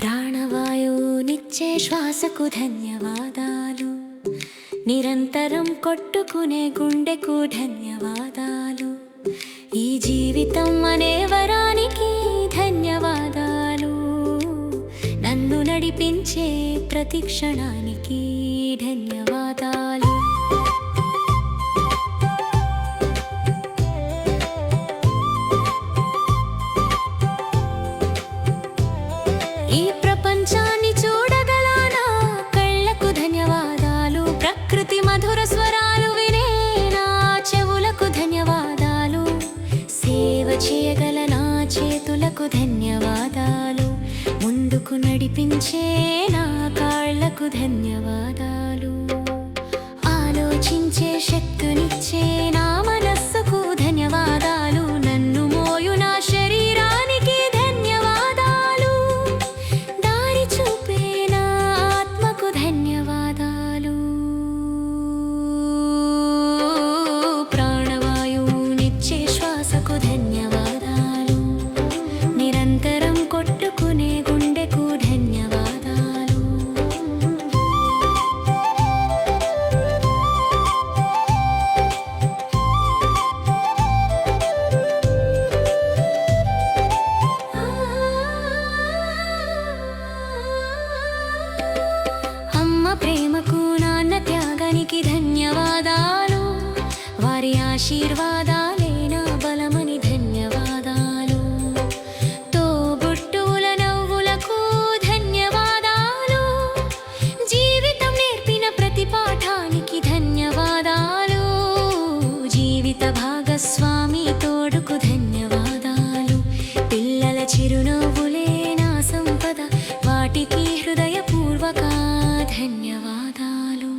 ప్రాణవాయువునిచ్చే శ్వాసకు ధన్యవాదాలు, నిరంతరం కొట్టుకునే గుండెకు ధన్యవాదాలు, ఈ జీవితం అనే వరానికి ధన్యవాదాలు, నన్ను నడిపించే ప్రతి క్షణానికి ధన్యవాదాలు. ఈ ప్రపంచాన్ని చూడగల నా కళ్ళకు ధన్యవాదాలు, ప్రకృతి మధుర స్వరాలు వినే నా చెవులకు ధన్యవాదాలు, సేవ చేయగల నా చేతులకు ధన్యవాదాలు, ముందుకు నడిపించే నా కాళ్ళకు ధన్యవాదాలు, ఆలోచించే శక్తినిచ్చే నా మనస్సుకు ధన్యవాదాలు, నన్ను మోయు నా శరీరానికి ధన్యవాదాలు, దారి చూపే నా ఆత్మకు ధన్యవాదాలు, ప్రాణవాయువునిచ్చే శ్వాసకు ధన్యవాదాలు, నిరంతరం కొట్టుకునే గుండెకు ధన్యవాదాలు. అమ్మ ప్రేమకు నాన్న త్యాగానికి ధన్యవాదాలు, వారి ఆశీర్వాదాలే నా బలమని ధన్యవాదాలు, తోబుట్టువుల నవ్వులకు ధన్యవాదాలు, జీవితం నేర్పిన ప్రతి పాఠానికి ధన్యవాదాలు, జీవిత భాగస్వామి తోడుకు ధన్యవాదాలు, పిల్లల చిరునవ్వులే నా సంపద, వాటికి హృదయపూర్వక ధన్యవాదాలు,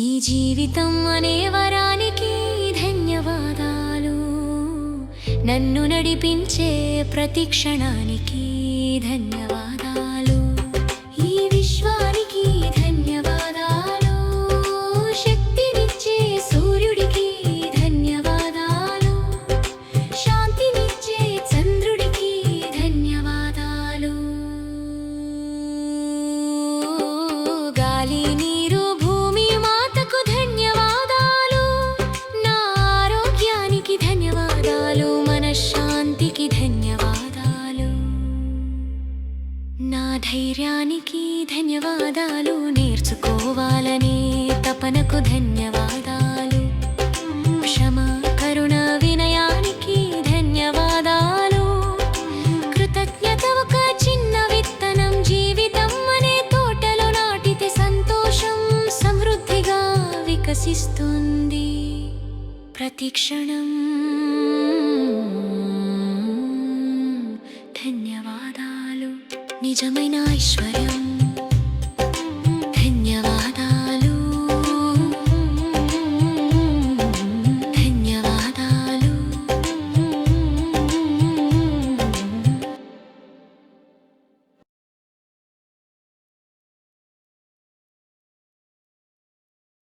ఈ జీవితం అనే వరానికి ధన్యవాదాలు, నన్ను నడిపించే ప్రతి క్షణానికి ధన్యవాదాలు, ఈ విశ్వానికి ధన్యవాదాలు, శక్తినిచ్చే సూర్యుడికి ధన్యవాదాలు, శాంతినిచ్చే చంద్రుడికి ధన్యవాదాలు, గాలి నీరు భూమి మాతకు ధన్యవాదాలు, నా ఆరోగ్యానికి ధన్యవాదాలు, మనశ్శాంతికి ధన్యవాదాలు, నా ధైర్యానికి ధన్యవాదాలు, నేర్చుకోవాలనే తపనకు ధన్యవాదాలు, క్షమ కరుణ వినయానికి ధన్యవాదాలు, కృతజ్ఞత ఒక చిన్న విత్తనం, జీవితం అనే తోటలో నాటితే సంతోషం సమృద్ధిగా వికసిస్తుంది, ప్రతి క్షణం ధన్యవాదాలు, నిజమైన ఐశ్వర్యం